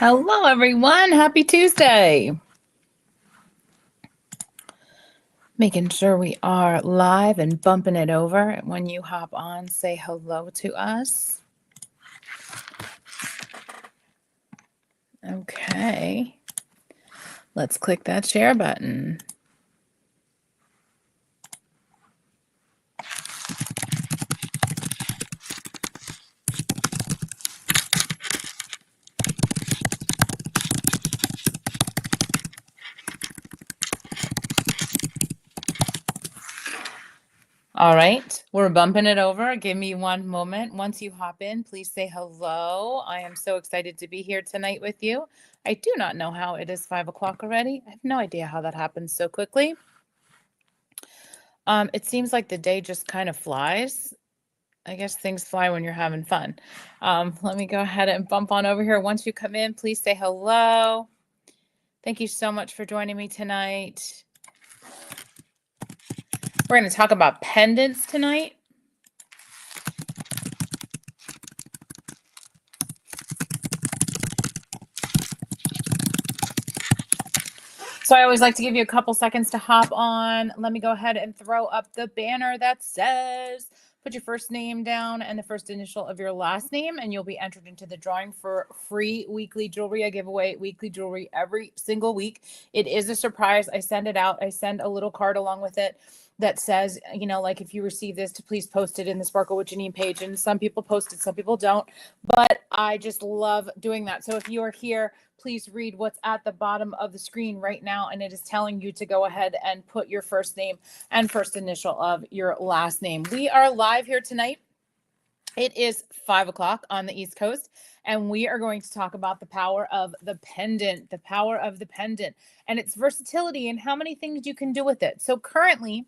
Hello, everyone. Happy Tuesday. Making sure we are live and bumping it over. When you hop on, say hello to us. Okay. Let's click that share button. All right, we're bumping it over. Give me one moment. Once you hop in, please say hello. I am so excited to be here tonight with you. I do not know how it is 5 o'clock already. I have no idea how that happens so quickly. It seems like the day just kind of flies. I guess things fly when you're having fun. Let me go ahead and bump on over here. Once you come in, please say hello. Thank you so much for joining me tonight. We're going to talk about pendants tonight. So I always like to give you a couple seconds to hop on. Let me go ahead and throw up the banner that says, put your first name down and the first initial of your last name, and you'll be entered into the drawing for free weekly jewelry. I give away weekly jewelry every single week. It is a surprise. I send it out. I send a little card along with it that says, like if you receive this, to please post it in the Sparkle with Janine page. And some people post it, some people don't. But I just love doing that. So if you are here, please read what's at the bottom of the screen right now. And it is telling you to go ahead and put your first name and first initial of your last name. We are live here tonight. It is 5 o'clock on the East Coast, and we are going to talk about the power of the pendant, and its versatility and how many things you can do with it. So currently,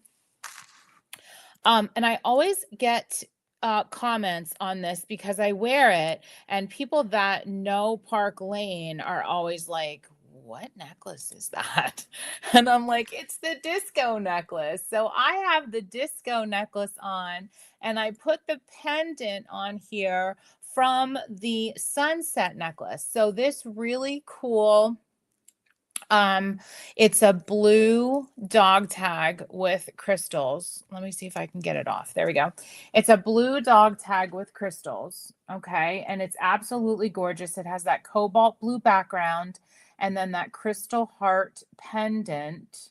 and I always get comments on this because I wear it, and people that know Park Lane are always like, what necklace is that? And I'm like, it's the disco necklace. So I have the disco necklace on, and I put the pendant on here from the sunset necklace. So this really cool, it's a blue dog tag with crystals. Let me see if I can get it off. There we go. It's a blue dog tag with crystals. Okay. And it's absolutely gorgeous. It has that cobalt blue background and then that crystal heart pendant.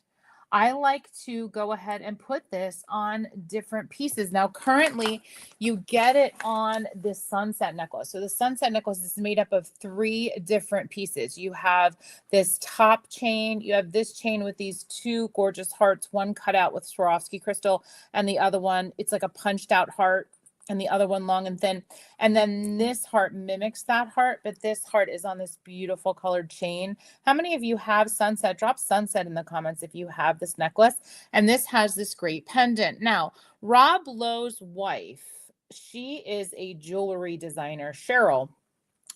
I like to go ahead and put this on different pieces. Now, currently, you get it on this sunset necklace. So the sunset necklace is made up of 3 different pieces. You have this top chain, you have this chain with these 2 gorgeous hearts, one cut out with Swarovski crystal, and the other one, it's like a punched out heart, and the other one long and thin. And then this heart mimics that heart, but this heart is on this beautiful colored chain. How many of you have sunset? Drop sunset in the comments if you have this necklace. And this has this great pendant. Now, Rob Lowe's wife, she is a jewelry designer, Cheryl.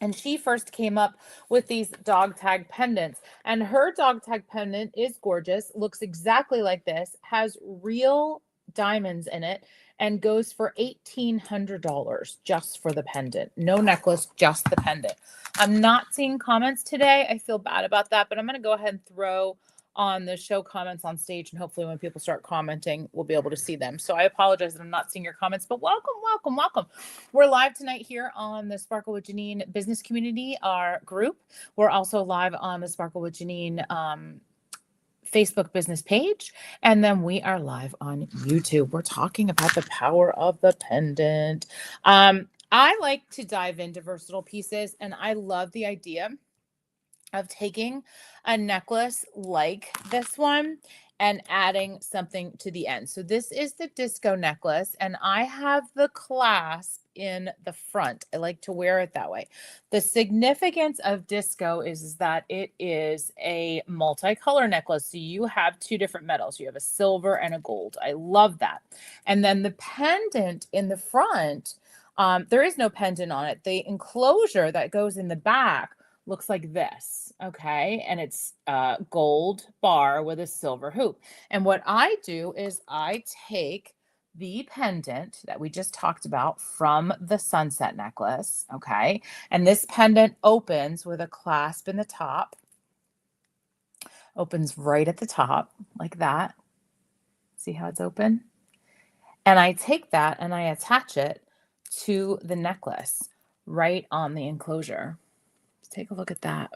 And she first came up with these dog tag pendants. And her dog tag pendant is gorgeous, looks exactly like this, has real diamonds in it, and goes for $1,800 just for the pendant. No necklace, just the pendant. I'm not seeing comments today. I feel bad about that, but I'm going to go ahead and throw on the show comments on stage, and hopefully when people start commenting, we'll be able to see them. So I apologize that I'm not seeing your comments, but welcome. We're live tonight here on the Sparkle with Janine business community, our group. We're also live on the Sparkle with Janine Facebook business page, and then we are live on YouTube. We're talking about the power of the pendant. I like to dive into versatile pieces, and I love the idea of taking a necklace like this one and adding something to the end. So this is the disco necklace, and I have the clasp in the front. I like to wear it that way. The significance of disco is that it is a multicolor necklace. So you have 2 different metals. You have a silver and a gold. I love that. And then the pendant in the front, there is no pendant on it. The enclosure that goes in the back looks like this, okay? And it's a gold bar with a silver hoop. And what I do is I take the pendant that we just talked about from the sunset necklace, okay? And this pendant opens with a clasp in the top, opens right at the top like that. See how it's open? And I take that and I attach it to the necklace right on the enclosure. Take a look at that.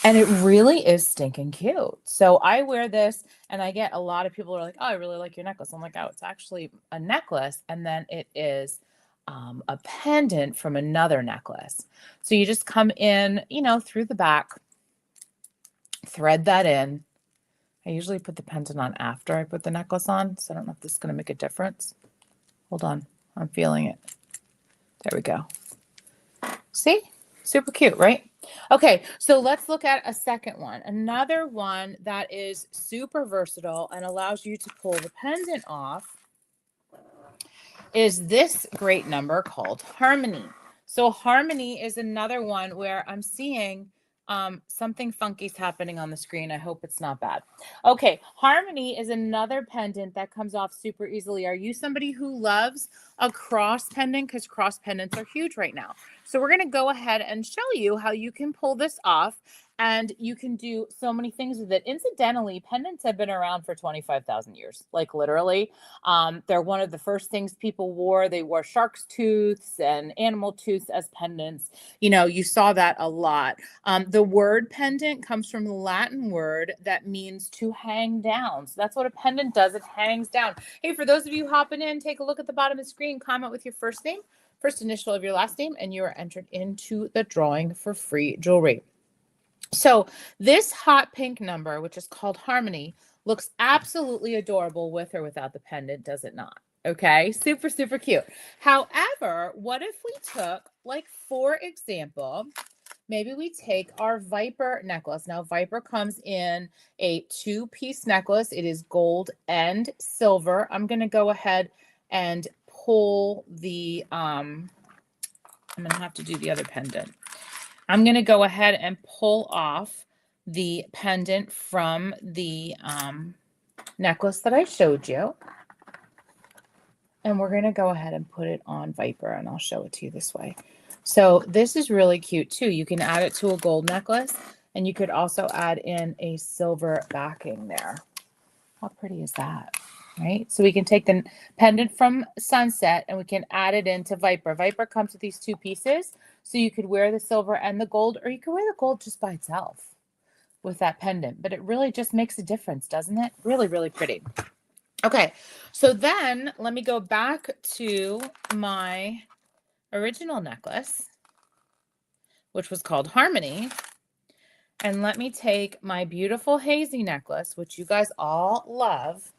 And it really is stinking cute. So I wear this and I get a lot of people are like, oh, I really like your necklace. I'm like, oh, it's actually a necklace. And then it is a pendant from another necklace. So you just come in, you know, through the back, thread that in. I usually put the pendant on after I put the necklace on. So I don't know if this is going to make a difference. Hold on. I'm feeling it. There we go. See? Super cute, right? Okay, so let's look at a second one. Another one that is super versatile and allows you to pull the pendant off is this great number called Harmony. So Harmony is another one where I'm seeing something funky's happening on the screen. I hope it's not bad. Okay, Harmony is another pendant that comes off super easily. Are you somebody who loves a cross pendant? Because cross pendants are huge right now. So we're going to go ahead and show you how you can pull this off, and you can do so many things with it. Incidentally, pendants have been around for 25,000 years, like literally. They're one of the first things people wore. They wore shark's tooths and animal tooths as pendants. You know, you saw that a lot. The word pendant comes from the Latin word that means to hang down. So that's what a pendant does. It hangs down. Hey, for those of you hopping in, take a look at the bottom of the screen, comment with your first name, first initial of your last name, and you are entered into the drawing for free jewelry. So this hot pink number, which is called Harmony, looks absolutely adorable with or without the pendant, does it not? Okay, super, super cute. However, what if we took, like, for example, maybe we take our Viper necklace. Now, Viper comes in a two-piece necklace. It is gold and silver. I'm going to go ahead and pull the, I'm going to have to do the other pendant. I'm going to go ahead and pull off the pendant from the necklace that I showed you. And we're going to go ahead and put it on Viper, and I'll show it to you this way. So this is really cute too. You can add it to a gold necklace, and you could also add in a silver backing there. How pretty is that? Right? So we can take the pendant from Sunset and we can add it into Viper. Viper comes with these two pieces. So you could wear the silver and the gold, or you could wear the gold just by itself with that pendant. But it really just makes a difference, doesn't it? Really, really pretty. Okay, so then let me go back to my original necklace, which was called Harmony. And let me take my beautiful hazy necklace, which you guys all love,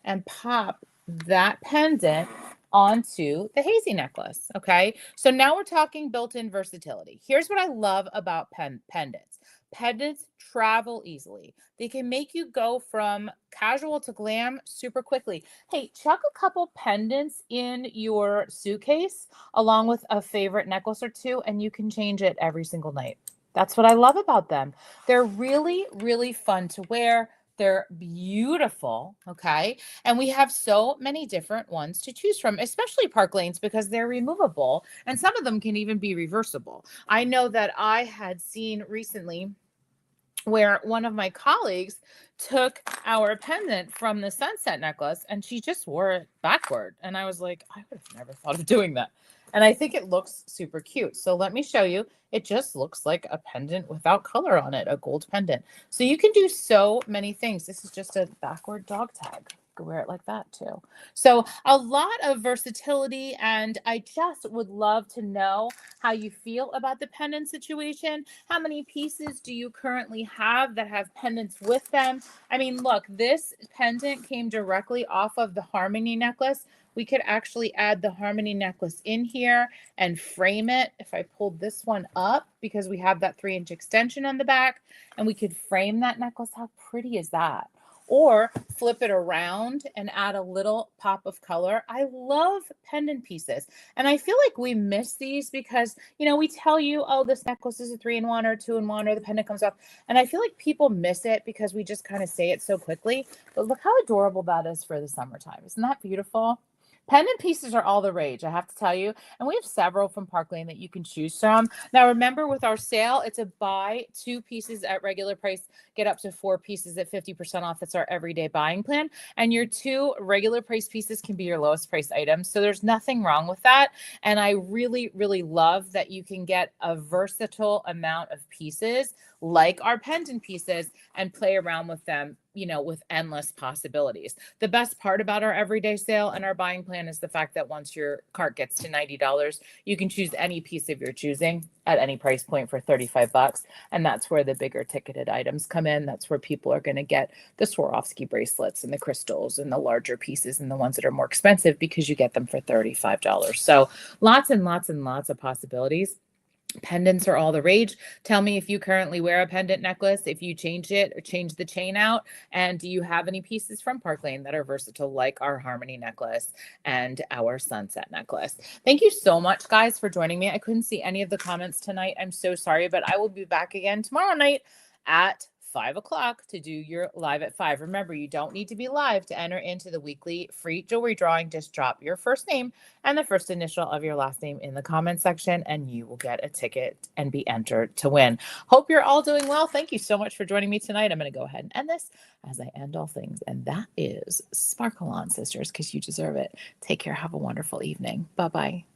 and pop that pendant onto the hazy necklace. Okay. So now we're talking built-in versatility. Here's what I love about pendants. Pendants travel easily. They can make you go from casual to glam super quickly. Hey, chuck a couple pendants in your suitcase along with a favorite necklace or two, and you can change it every single night. That's what I love about them. They're really, really fun to wear. They're beautiful, okay? And we have so many different ones to choose from, especially Park Lanes, because they're removable, and some of them can even be reversible. I know that I had seen recently where one of my colleagues took our pendant from the sunset necklace and she just wore it backward. And I was like, I would have never thought of doing that. And I think it looks super cute. So let me show you. It just looks like a pendant without color on it, a gold pendant. So you can do so many things. This is just a backward dog tag. You can wear it like that too. So a lot of versatility, and I just would love to know how you feel about the pendant situation. How many pieces do you currently have that have pendants with them? I mean, look, this pendant came directly off of the Harmony necklace. We could actually add the Harmony necklace in here and frame it. If I pulled this one up, because we have that 3-inch extension on the back, and we could frame that necklace. How pretty is that? or flip it around and add a little pop of color. I love pendant pieces. And I feel like we miss these because, we tell you, oh, this necklace is a 3-in-1 or 2-in-1 or the pendant comes off. And I feel like people miss it because we just kind of say it so quickly. But look how adorable that is for the summertime. Isn't that beautiful? Pendant pieces are all the rage, I have to tell you. And we have several from Park Lane that you can choose from. Now, remember with our sale, it's a buy 2 pieces at regular price, get up to 4 pieces at 50% off. That's our everyday buying plan. And your 2 regular price pieces can be your lowest price items. So there's nothing wrong with that. And I really, really love that you can get a versatile amount of pieces like our pendant pieces and play around with them, with endless possibilities. The best part about our everyday sale and our buying plan is the fact that once your cart gets to $90, you can choose any piece of your choosing at any price point for $35. And that's where the bigger ticketed items come in. That's where people are going to get the Swarovski bracelets and the crystals and the larger pieces and the ones that are more expensive because you get them for $35. So lots and lots and lots of possibilities. Pendants are all the rage. Tell me if you currently wear a pendant necklace, if you changed it or changed the chain out, and do you have any pieces from Park Lane that are versatile like our Harmony necklace and our Sunset necklace. Thank you so much, guys, for joining me. I couldn't see any of the comments tonight. I'm so sorry, but I will be back again tomorrow night at 5 o'clock to do your live at 5. Remember, you don't need to be live to enter into the weekly free jewelry drawing. Just drop your first name and the first initial of your last name in the comment section, and you will get a ticket and be entered to win. Hope you're all doing well. Thank you so much for joining me tonight. I'm going to go ahead and end this as I end all things, and that is sparkle on, sisters, because you deserve it. Take care. Have a wonderful evening. Bye-bye.